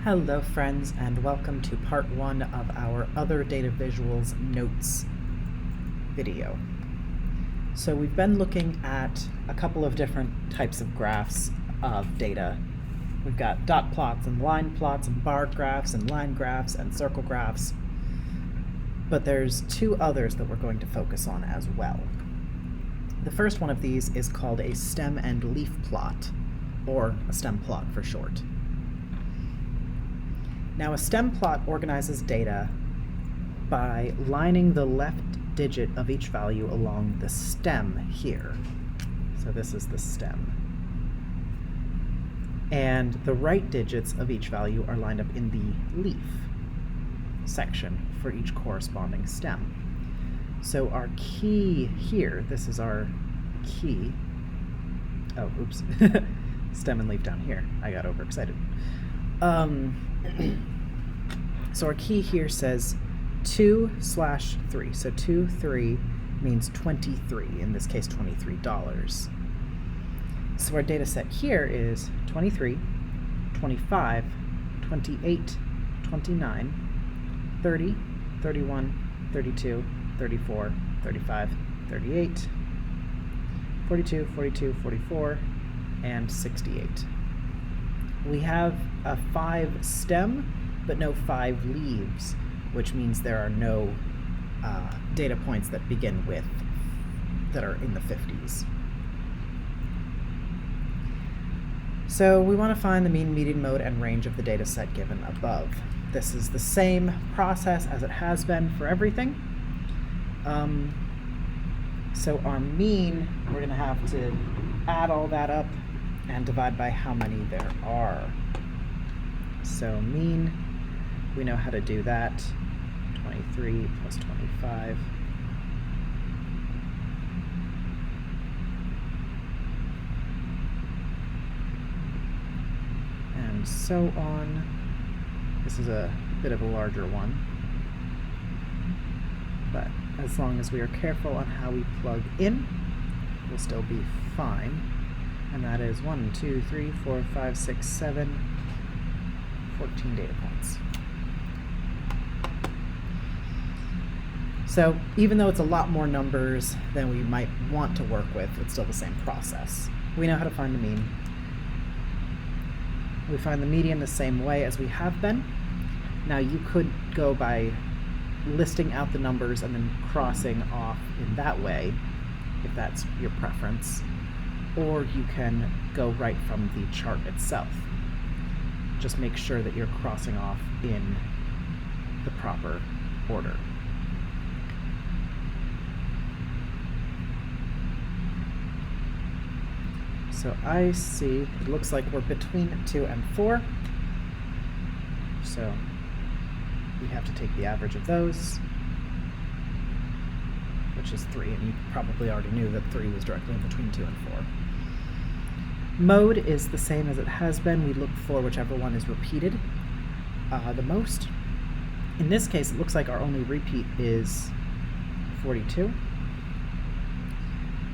Hello friends, and welcome to part 1 of our Other Data Visuals Notes video. So we've been looking at a couple of different types of graphs of data. We've got dot plots and line plots and bar graphs and line graphs and circle graphs. But there's two others that we're going to focus on as well. The first one of these is called a stem and leaf plot, or a stem plot for short. Now, a stem plot organizes data by lining the left digit of each value along the stem here. So this is the stem. And the right digits of each value are lined up in the leaf section for each corresponding stem. So our key here, this is our key. Oh, oops. Stem and leaf down here. I got overexcited. So our key here says 2/3. So 2, 3 means 23, in this case $23. So our data set here is 23, 25, 28, 29, 30, 31, 32, 34, 35, 38, 42, 42, 44, and 68. We have a 5 stem, but no 5 leaves, which means there are no data points that begin with that are in the 50s. So we want to find the mean, median, mode, and range of the data set given above. This is the same process as it has been for everything. So our mean, we're going to have to add all that up and divide by how many there are. So mean, we know how to do that. 23 plus 25. And so on. This is a bit of a larger one, but as long as we are careful on how we plug in, we'll still be fine. And that is 1, 2, 3, 4, 5, 6, 7, 14 data points. So even though it's a lot more numbers than we might want to work with, it's still the same process. We know how to find the mean. We find the median the same way as we have been. Now you could go by listing out the numbers and then crossing off in that way, if that's your preference. Or you can go right from the chart itself. Just make sure that you're crossing off in the proper order. So I see, it looks like we're between 2 and 4. So we have to take the average of those, which is 3, and you probably already knew that 3 was directly in between 2 and 4. Mode is the same as it has been. We look for whichever one is repeated the most. In this case, it looks like our only repeat is 42.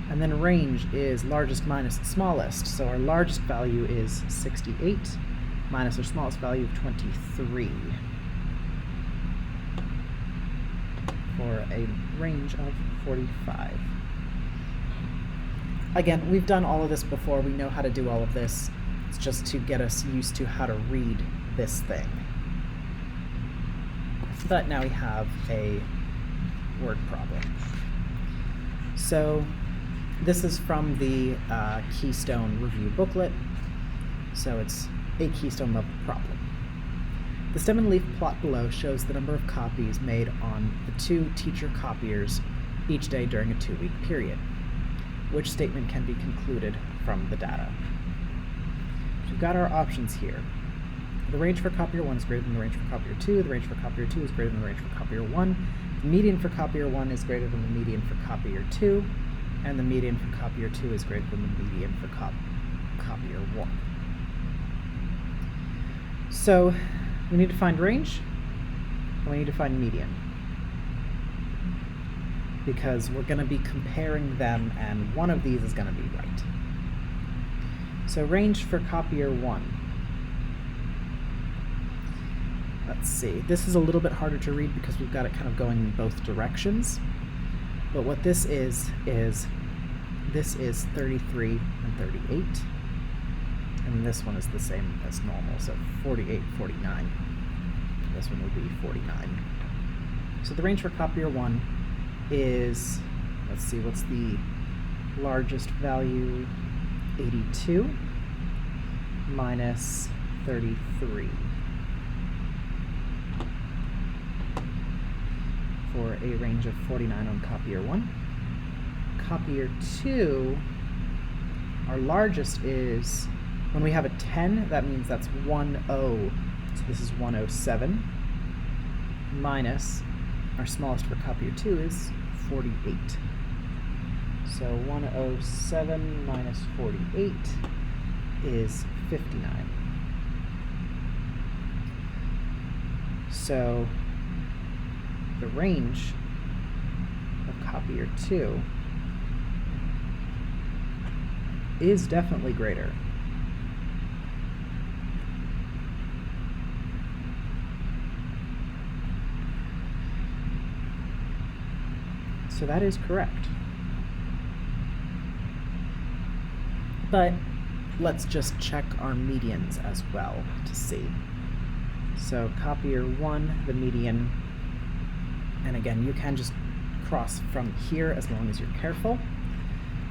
And then range is largest minus smallest. So our largest value is 68 minus our smallest value of 23 for a range of 45. Again, we've done all of this before. We know how to do all of this. It's just to get us used to how to read this thing. But now we have a word problem. So this is from the Keystone Review booklet. So it's a Keystone level problem. The stem and leaf plot below shows the number of copies made on the 2 teacher copiers each day during a 2-week period. Which statement can be concluded from the data? So we've got our options here. The range for copier 1 is greater than the range for copier 2. The range for copier 2 is greater than the range for copier 1. The median for copier 1 is greater than the median for copier 2. And the median for copier 2 is greater than the median for copier 1. So we need to find range, and we need to find median, because we're going to be comparing them, and one of these is going to be right. So range for copier 1 let's see. This is a little bit harder to read because we've got it kind of going in both directions. But what this is this is 33 and 38. And this one is the same as normal, so 48, 49. This one would be 49. So the range for copier 1 is, let's see, what's the largest value? 82 minus 33 for a range of 49 on copier 1. Copier 2, our largest is, when we have a 10, that means that's 10, so this is 107, minus, our smallest for copier 2 is 48. So 107 minus 48 is 59. So the range of copier 2 is definitely greater. So that is correct. But let's just check our medians as well to see. So copier 1, the median, and again, you can just cross from here as long as you're careful.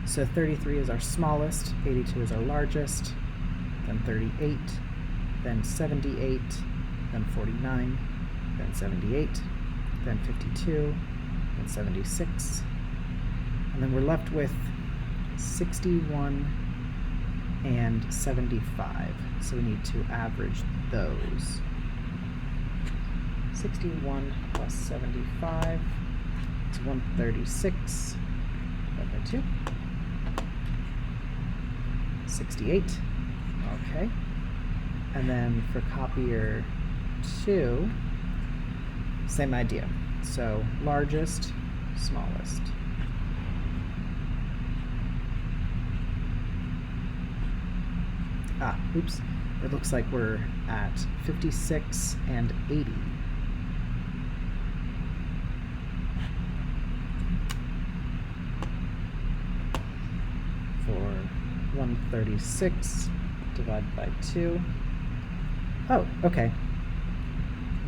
So 33 is our smallest, 82 is our largest, then 38, then 78, then 49, then 78, then 52, then 76, and then we're left with 61 and 75. So we need to average those. 61 plus 75 is 136 divided by 2. 68. Okay. And then for copier 2, same idea. So largest, smallest. Oops. It looks like we're at 56 and 80. For 136 divided by 2. Oh, okay.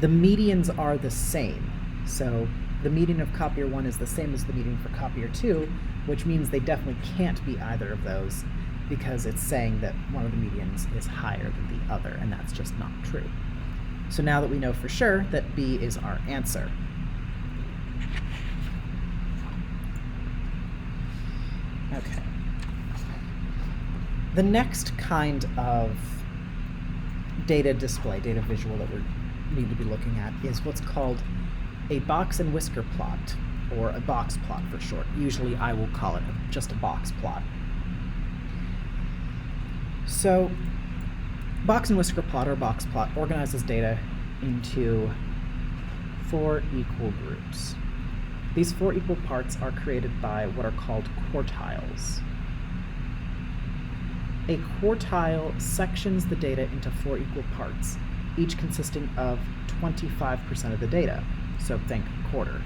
The medians are the same. So the median of copier 1 is the same as the median for copier 2, which means they definitely can't be either of those because it's saying that one of the medians is higher than the other, and that's just not true. So now that we know for sure that B is our answer. Okay. The next kind of data display, data visual that we need to be looking at is what's called a box and whisker plot, or a box plot for short. Usually I will call it just a box plot. So box and whisker plot, or box plot, organizes data into 4 equal groups. These 4 equal parts are created by what are called quartiles. A quartile sections the data into 4 equal parts, each consisting of 25% of the data. So think quarter.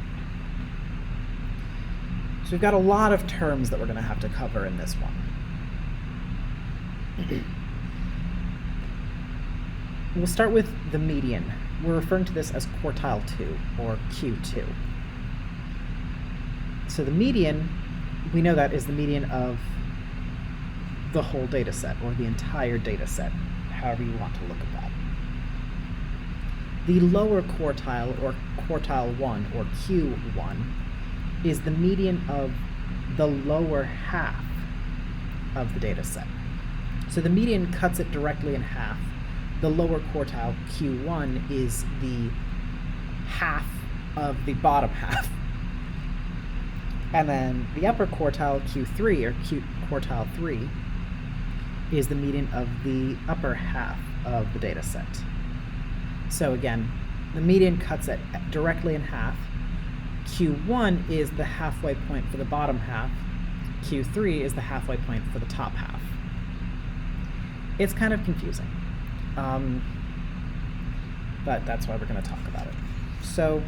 So we've got a lot of terms that we're going to have to cover in this one. We'll start with the median. We're referring to this as quartile 2, or Q2. So the median, we know that is the median of the whole data set, or the entire data set, however you want to look at that. The lower quartile, or quartile 1, or Q1, is the median of the lower half of the data set. So the median cuts it directly in half. The lower quartile, Q1, is the half of the bottom half. And then the upper quartile, Q3, or quartile 3, is the median of the upper half of the data set. So again, the median cuts it directly in half. Q1 is the halfway point for the bottom half. Q3 is the halfway point for the top half. It's kind of confusing. but that's why we're going to talk about it. So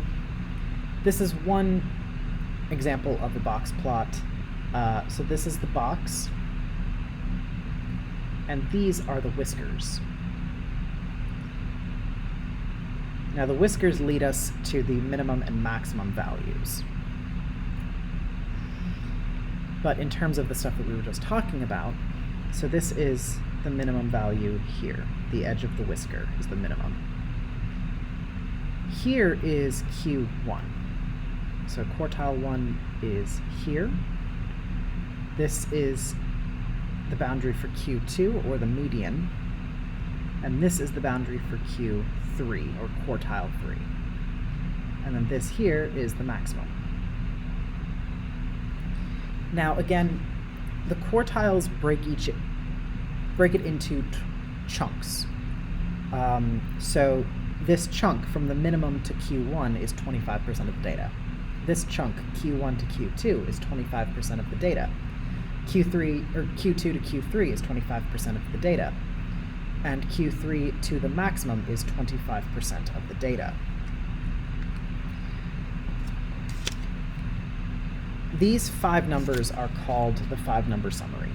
this is one example of a box plot. So this is the box, and these are the whiskers. Now the whiskers lead us to the minimum and maximum values. But in terms of the stuff that we were just talking about, so this is the minimum value here. The edge of the whisker is the minimum. Here is Q1. So quartile 1 is here. This is the boundary for Q2, or the median. And this is the boundary for Q3, or quartile 3. And then this here is the maximum. Now again, the quartiles break it into chunks. So this chunk from the minimum to Q1 is 25% of the data. This chunk, Q1 to Q2, is 25% of the data. Q2 to Q3 is 25% of the data. And Q3 to the maximum is 25% of the data. These 5 numbers are called the 5-number summary.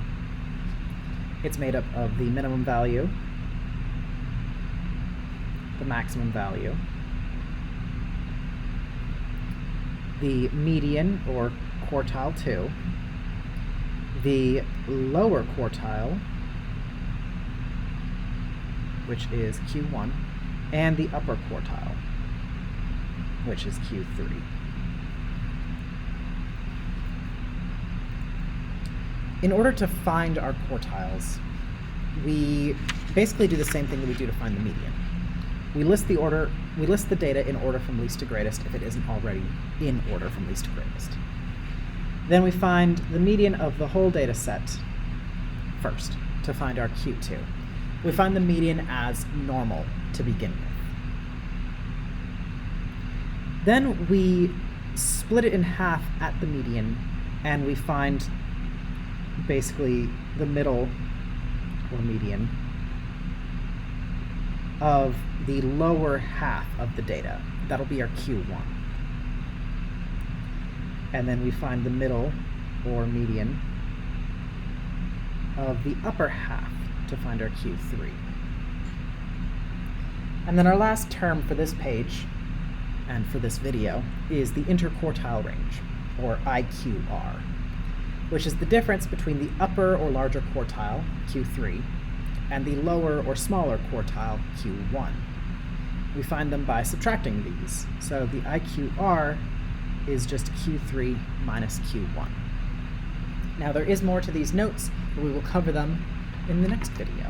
It's made up of the minimum value, the maximum value, the median, or quartile 2, the lower quartile, which is Q1, and the upper quartile, which is Q3. In order to find our quartiles, we basically do the same thing that we do to find the median. We list the data in order from least to greatest if it isn't already in order from least to greatest. Then we find the median of the whole data set first to find our Q2. We find the median as normal to begin with. Then we split it in half at the median, and we find basically the middle, or median, of the lower half of the data. That'll be our Q1. And then we find the middle, or median, of the upper half to find our Q3. And then our last term for this page, and for this video, is the interquartile range, or IQR, which is the difference between the upper or larger quartile, Q3, and the lower or smaller quartile, Q1. We find them by subtracting these. So the IQR is just Q3 minus Q1. Now there is more to these notes, but we will cover them in the next video.